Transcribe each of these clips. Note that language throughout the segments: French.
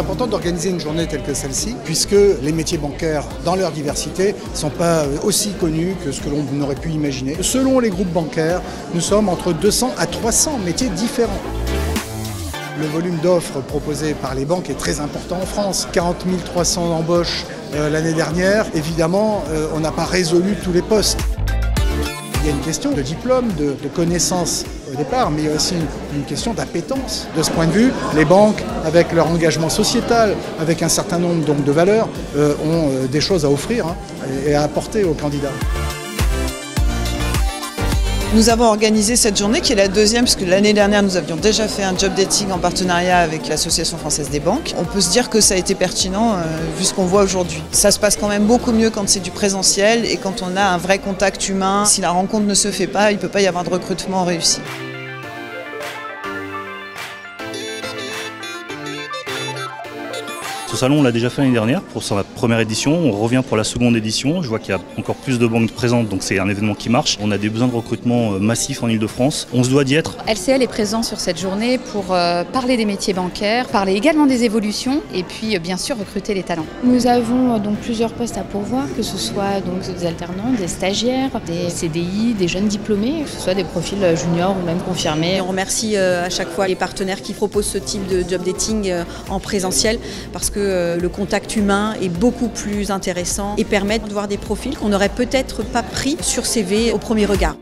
important d'organiser une journée telle que celle-ci, puisque les métiers bancaires, dans leur diversité, ne sont pas aussi connus que ce que l'on aurait pu imaginer. Selon les groupes bancaires, nous sommes entre 200 à 300 métiers différents. Le volume d'offres proposées par les banques est très important en France. 40 300 embauches l'année dernière. Évidemment, on n'a pas résolu tous les postes. Il y a une question de diplôme, de connaissances au départ, mais il y a aussi une question d'appétence. De ce point de vue, les banques, avec leur engagement sociétal, avec un certain nombre donc, de valeurs, ont des choses à offrir et à apporter aux candidats. Nous avons organisé cette journée qui est la deuxième, puisque l'année dernière nous avions déjà fait un job dating en partenariat avec l'Association française des banques. On peut se dire que ça a été pertinent vu ce qu'on voit aujourd'hui. Ça se passe quand même beaucoup mieux quand c'est du présentiel et quand on a un vrai contact humain. Si la rencontre ne se fait pas, il ne peut pas y avoir de recrutement réussi. Ce salon, on l'a déjà fait l'année dernière pour sa première édition. On revient pour la seconde édition. Je vois qu'il y a encore plus de banques présentes, donc c'est un événement qui marche. On a des besoins de recrutement massifs en Ile-de-France. On se doit d'y être. LCL est présent sur cette journée pour parler des métiers bancaires, parler également des évolutions et puis bien sûr recruter les talents. Nous avons donc plusieurs postes à pourvoir, que ce soit donc des alternants, des stagiaires, des CDI, des jeunes diplômés, que ce soit des profils juniors ou même confirmés. On remercie à chaque fois les partenaires qui proposent ce type de job dating en présentiel parce que le contact humain est beaucoup plus intéressant et permet de voir des profils qu'on n'aurait peut-être pas pris sur CV au premier regard.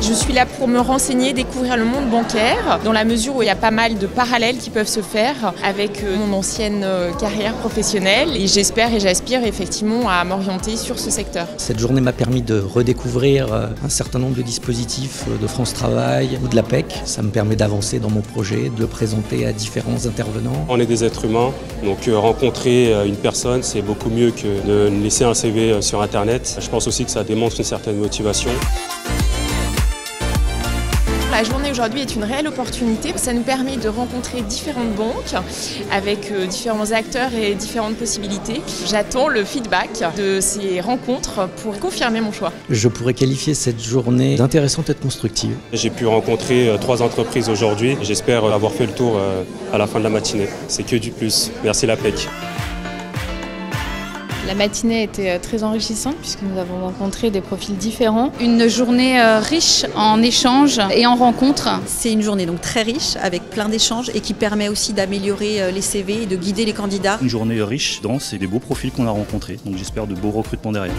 Je suis là pour me renseigner, découvrir le monde bancaire, dans la mesure où il y a pas mal de parallèles qui peuvent se faire avec mon ancienne carrière professionnelle et j'espère et j'aspire effectivement à m'orienter sur ce secteur. Cette journée m'a permis de redécouvrir un certain nombre de dispositifs de France Travail ou de l'APEC. Ça me permet d'avancer dans mon projet, de le présenter à différents intervenants. On est des êtres humains, donc rencontrer une personne, c'est beaucoup mieux que de laisser un CV sur Internet. Je pense aussi que ça démontre une certaine motivation. La journée aujourd'hui est une réelle opportunité. Ça nous permet de rencontrer différentes banques avec différents acteurs et différentes possibilités. J'attends le feedback de ces rencontres pour confirmer mon choix. Je pourrais qualifier cette journée d'intéressante et de constructive. J'ai pu rencontrer 3 entreprises aujourd'hui. J'espère avoir fait le tour à la fin de la matinée. C'est que du plus. Merci l'APEC. La matinée était très enrichissante puisque nous avons rencontré des profils différents. Une journée riche en échanges et en rencontres. C'est une journée donc très riche avec plein d'échanges et qui permet aussi d'améliorer les CV et de guider les candidats. Une journée riche, dense et des beaux profils qu'on a rencontrés. Donc j'espère de beaux recrutements derrière.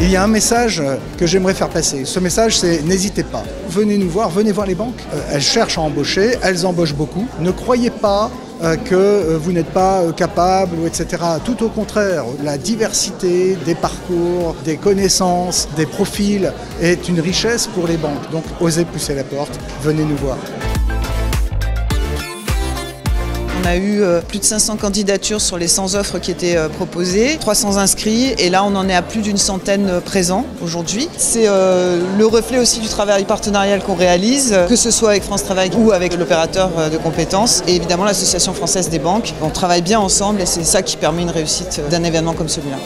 Il y a un message que j'aimerais faire passer. Ce message, c'est n'hésitez pas. Venez nous voir, venez voir les banques. Elles cherchent à embaucher, elles embauchent beaucoup. Ne croyez pas que vous n'êtes pas capable, etc. Tout au contraire, la diversité des parcours, des connaissances, des profils est une richesse pour les banques. Donc osez pousser la porte, venez nous voir. On a eu plus de 500 candidatures sur les 100 offres qui étaient proposées, 300 inscrits et là on en est à plus d'une centaine présents aujourd'hui. C'est le reflet aussi du travail partenarial qu'on réalise, que ce soit avec France Travail ou avec l'opérateur de compétences et évidemment l'Association française des banques. On travaille bien ensemble et c'est ça qui permet une réussite d'un événement comme celui-là.